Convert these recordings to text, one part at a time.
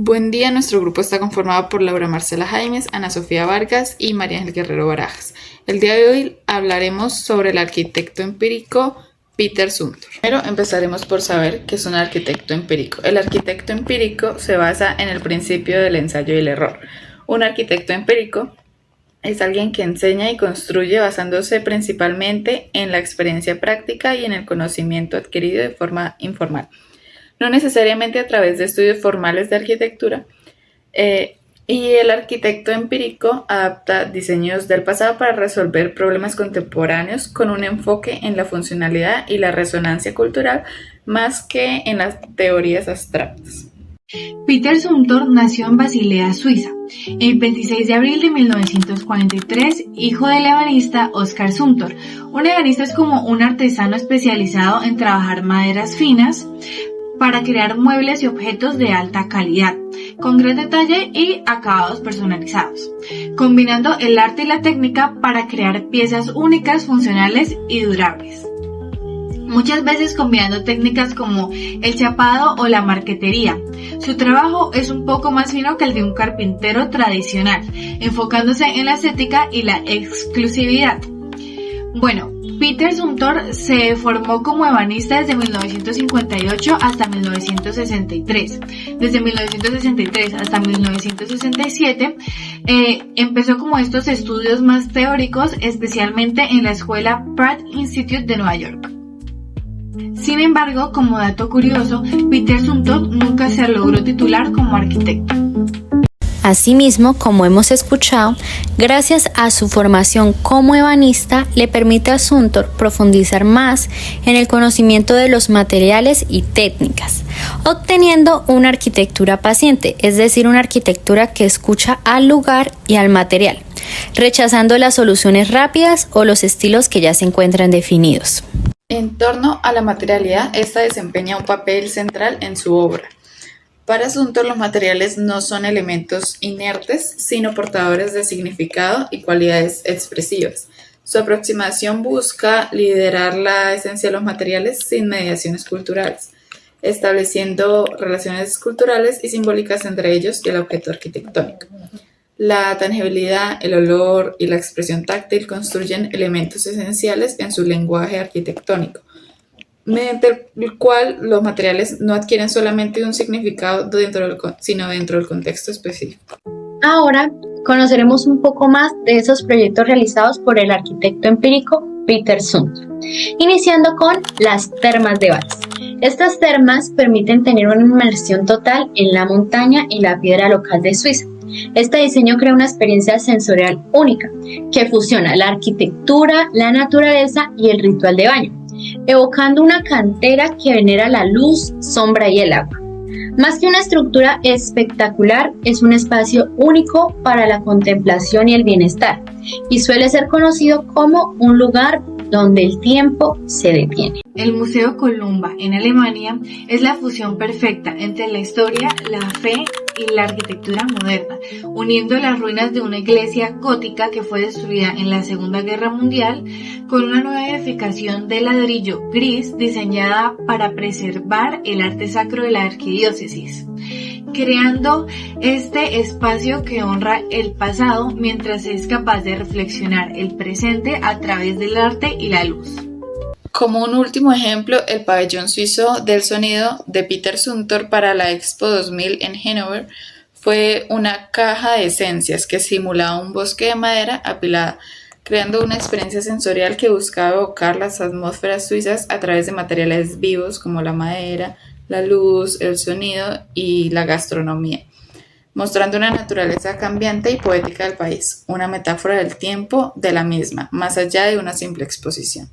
Buen día, nuestro grupo está conformado por Laura Marcela Jaimes, Ana Sofía Vargas y María Ángel Guerrero Barajas. El día de hoy hablaremos sobre el arquitecto empírico Peter Zumthor. Primero empezaremos por saber qué es un arquitecto empírico. El arquitecto empírico se basa en el principio del ensayo y el error. Un arquitecto empírico es alguien que enseña y construye basándose principalmente en la experiencia práctica y en el conocimiento adquirido de forma informal. No necesariamente a través de estudios formales de arquitectura, y el arquitecto empírico adapta diseños del pasado para resolver problemas contemporáneos con un enfoque en la funcionalidad y la resonancia cultural más que en las teorías abstractas. Peter Zumthor nació en Basilea, Suiza, el 26 de abril de 1943, hijo del ebanista Oskar Zumthor. Un ebanista es como un artesano especializado en trabajar maderas finas para crear muebles y objetos de alta calidad, con gran detalle y acabados personalizados, combinando el arte y la técnica para crear piezas únicas, funcionales y durables. Muchas veces combinando técnicas como el chapado o la marquetería. Su trabajo es un poco más fino que el de un carpintero tradicional, enfocándose en la estética y la exclusividad. Bueno, Peter Zumthor se formó como ebanista desde 1958 hasta 1963. Desde 1963 hasta 1967 empezó como estos estudios más teóricos, especialmente en la escuela Pratt Institute de Nueva York. Sin embargo, como dato curioso, Peter Zumthor nunca se logró titular como arquitecto. Asimismo, como hemos escuchado, gracias a su formación como ebanista, le permite a Zumthor profundizar más en el conocimiento de los materiales y técnicas, obteniendo una arquitectura paciente, es decir, una arquitectura que escucha al lugar y al material, rechazando las soluciones rápidas o los estilos que ya se encuentran definidos. En torno a la materialidad, esta desempeña un papel central en su obra. Para Zumthor, los materiales no son elementos inertes, sino portadores de significado y cualidades expresivas. Su aproximación busca liderar la esencia de los materiales sin mediaciones culturales, estableciendo relaciones culturales y simbólicas entre ellos y el objeto arquitectónico. La tangibilidad, el olor y la expresión táctil construyen elementos esenciales en su lenguaje arquitectónico, mediante el cual los materiales no adquieren solamente un significado sino dentro del contexto específico. Ahora conoceremos un poco más de esos proyectos realizados por el arquitecto empírico Peter Zumthor, iniciando con las termas de Valls. Estas termas permiten tener una inmersión total en la montaña y la piedra local de Suiza. Este diseño crea una experiencia sensorial única que fusiona la arquitectura, la naturaleza y el ritual de baño, evocando una cantera que venera la luz, sombra y el agua. Más que una estructura espectacular, es un espacio único para la contemplación y el bienestar, y suele ser conocido como un lugar donde el tiempo se detiene. El Museo Columba en Alemania es la fusión perfecta entre la historia, la fe y la arquitectura moderna, uniendo las ruinas de una iglesia gótica que fue destruida en la Segunda Guerra Mundial con una nueva edificación de ladrillo gris diseñada para preservar el arte sacro de la arquidiócesis, creando este espacio que honra el pasado mientras es capaz de reflexionar el presente a través del arte y la luz. Como un último ejemplo, el pabellón suizo del sonido de Peter Zumthor para la Expo 2000 en Hannover fue una caja de esencias que simulaba un bosque de madera apilada, creando una experiencia sensorial que buscaba evocar las atmósferas suizas a través de materiales vivos como la madera, la luz, el sonido y la gastronomía, mostrando una naturaleza cambiante y poética del país, una metáfora del tiempo de la misma, más allá de una simple exposición.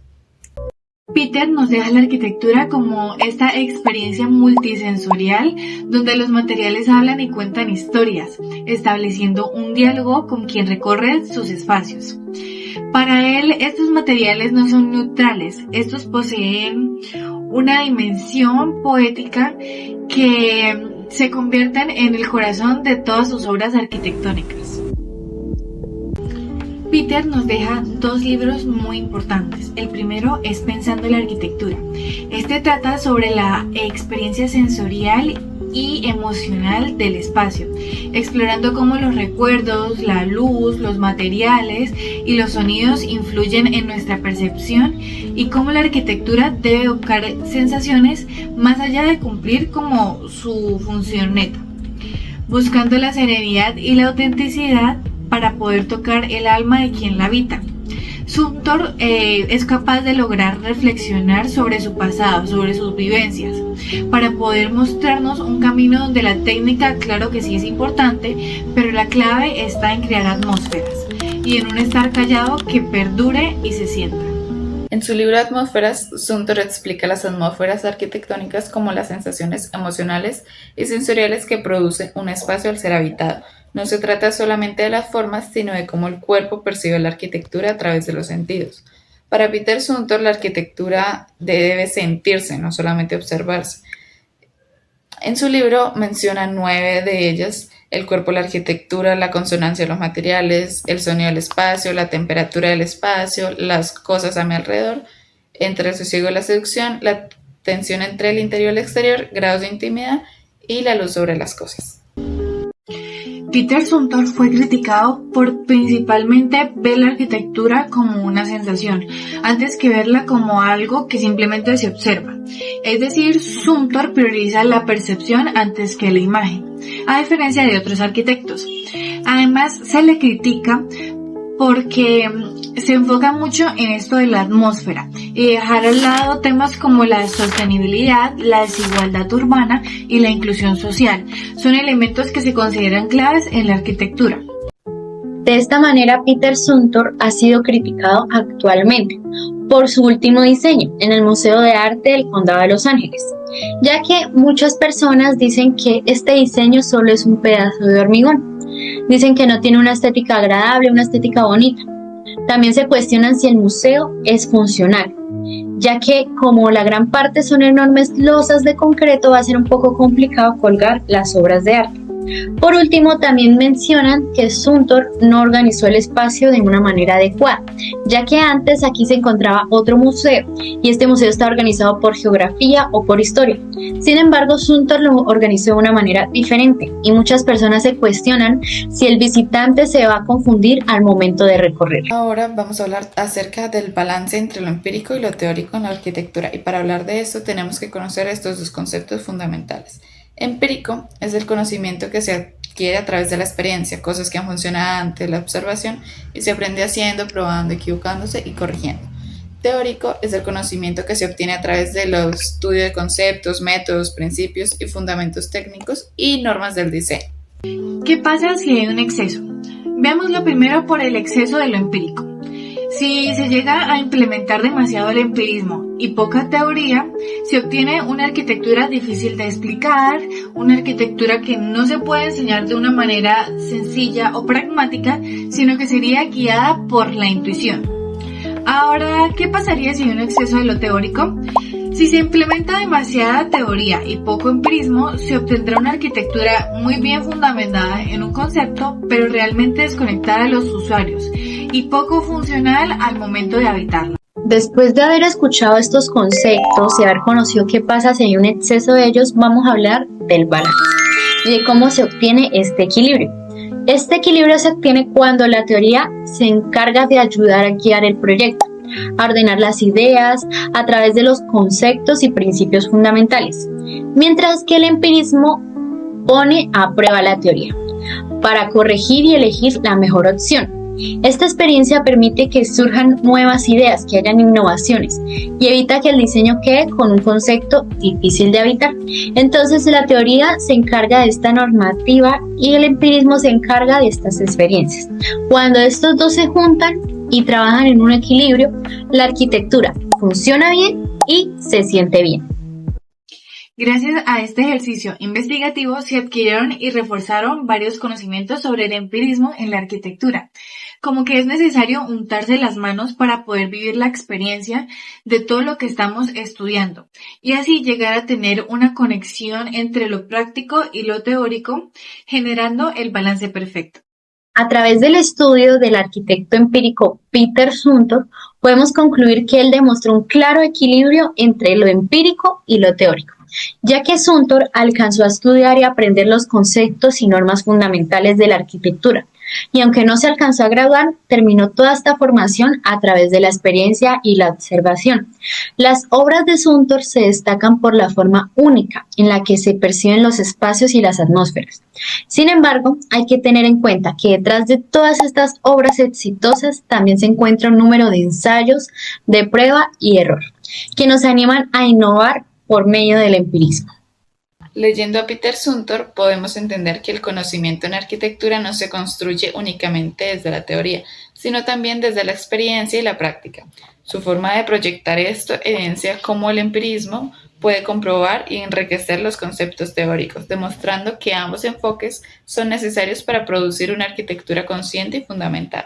Peter nos deja la arquitectura como esta experiencia multisensorial donde los materiales hablan y cuentan historias, estableciendo un diálogo con quien recorre sus espacios. Para él, estos materiales no son neutrales, estos poseen una dimensión poética que se convierten en el corazón de todas sus obras arquitectónicas. Peter nos deja dos libros muy importantes. El primero es Pensando en la arquitectura. Este trata sobre la experiencia sensorial y emocional del espacio, explorando cómo los recuerdos, la luz, los materiales y los sonidos influyen en nuestra percepción y cómo la arquitectura debe evocar sensaciones más allá de cumplir como su función neta, buscando la serenidad y la autenticidad para poder tocar el alma de quien la habita. Sumpter es capaz de lograr reflexionar sobre su pasado, sobre sus vivencias, para poder mostrarnos un camino donde la técnica, claro que sí es importante, pero la clave está en crear atmósferas y en un estar callado que perdure y se sienta. En su libro Atmósferas, Sumpter explica las atmósferas arquitectónicas como las sensaciones emocionales y sensoriales que produce un espacio al ser habitado. No se trata solamente de las formas, sino de cómo el cuerpo percibe la arquitectura a través de los sentidos. Para Peter Sumpter, la arquitectura debe sentirse, no solamente observarse. En su libro menciona 9 de ellas: el cuerpo, la arquitectura, la consonancia de los materiales, el sonido del espacio, la temperatura del espacio, las cosas a mi alrededor, entre el sosiego y la seducción, la tensión entre el interior y el exterior, grados de intimidad y la luz sobre las cosas. Peter Sumpter fue criticado por principalmente ver la arquitectura como una sensación, antes que verla como algo que simplemente se observa. Es decir, Sumpter prioriza la percepción antes que la imagen, a diferencia de otros arquitectos. Además, se le critica porque se enfoca mucho en esto de la atmósfera y dejar al lado temas como la sostenibilidad, la desigualdad urbana y la inclusión social. Son elementos que se consideran claves en la arquitectura. De esta manera, Peter Sumpter ha sido criticado actualmente por su último diseño en el Museo de Arte del Condado de Los Ángeles, ya que muchas personas dicen que este diseño solo es un pedazo de hormigón. Dicen que no tiene una estética agradable, una estética bonita. También se cuestionan si el museo es funcional, ya que como la gran parte son enormes losas de concreto, va a ser un poco complicado colgar las obras de arte. Por último, también mencionan que Sumpter no organizó el espacio de una manera adecuada, ya que antes aquí se encontraba otro museo y este museo está organizado por geografía o por historia. Sin embargo, Sumpter lo organizó de una manera diferente y muchas personas se cuestionan si el visitante se va a confundir al momento de recorrer. Ahora vamos a hablar acerca del balance entre lo empírico y lo teórico en la arquitectura, y para hablar de esto tenemos que conocer estos dos conceptos fundamentales. Empírico es el conocimiento que se adquiere a través de la experiencia, cosas que han funcionado antes de la observación y se aprende haciendo, probando, equivocándose y corrigiendo. Teórico es el conocimiento que se obtiene a través del estudio de conceptos, métodos, principios y fundamentos técnicos y normas del diseño. ¿Qué pasa si hay un exceso? Veámoslo primero por el exceso de lo empírico. Si se llega a implementar demasiado el empirismo y poca teoría, se obtiene una arquitectura difícil de explicar, una arquitectura que no se puede enseñar de una manera sencilla o pragmática, sino que sería guiada por la intuición. Ahora, ¿qué pasaría si hay un exceso de lo teórico? Si se implementa demasiada teoría y poco empirismo, se obtendrá una arquitectura muy bien fundamentada en un concepto, pero realmente desconectada de los usuarios y poco funcional al momento de habitarla. Después de haber escuchado estos conceptos y haber conocido qué pasa si hay un exceso de ellos, vamos a hablar del balance y de cómo se obtiene este equilibrio. Este equilibrio se obtiene cuando la teoría se encarga de ayudar a guiar el proyecto, a ordenar las ideas a través de los conceptos y principios fundamentales, mientras que el empirismo pone a prueba la teoría para corregir y elegir la mejor opción. Esta experiencia permite que surjan nuevas ideas, que hayan innovaciones y evita que el diseño quede con un concepto difícil de habitar. Entonces la teoría se encarga de esta normativa y el empirismo se encarga de estas experiencias. Cuando estos dos se juntan y trabajan en un equilibrio, la arquitectura funciona bien y se siente bien. Gracias a este ejercicio investigativo se adquirieron y reforzaron varios conocimientos sobre el empirismo en la arquitectura, como que es necesario untarse las manos para poder vivir la experiencia de todo lo que estamos estudiando y así llegar a tener una conexión entre lo práctico y lo teórico, generando el balance perfecto. A través del estudio del arquitecto empírico Peter Sumpter, podemos concluir que él demostró un claro equilibrio entre lo empírico y lo teórico, ya que Zumthor alcanzó a estudiar y aprender los conceptos y normas fundamentales de la arquitectura, y aunque no se alcanzó a graduar, terminó toda esta formación a través de la experiencia y la observación. Las obras de Zumthor se destacan por la forma única en la que se perciben los espacios y las atmósferas. Sin embargo, hay que tener en cuenta que detrás de todas estas obras exitosas también se encuentra un número de ensayos, de prueba y error, que nos animan a innovar por medio del empirismo. Leyendo a Peter Zumthor, podemos entender que el conocimiento en arquitectura no se construye únicamente desde la teoría, sino también desde la experiencia y la práctica. Su forma de proyectar esto evidencia cómo el empirismo puede comprobar y enriquecer los conceptos teóricos, demostrando que ambos enfoques son necesarios para producir una arquitectura consciente y fundamental.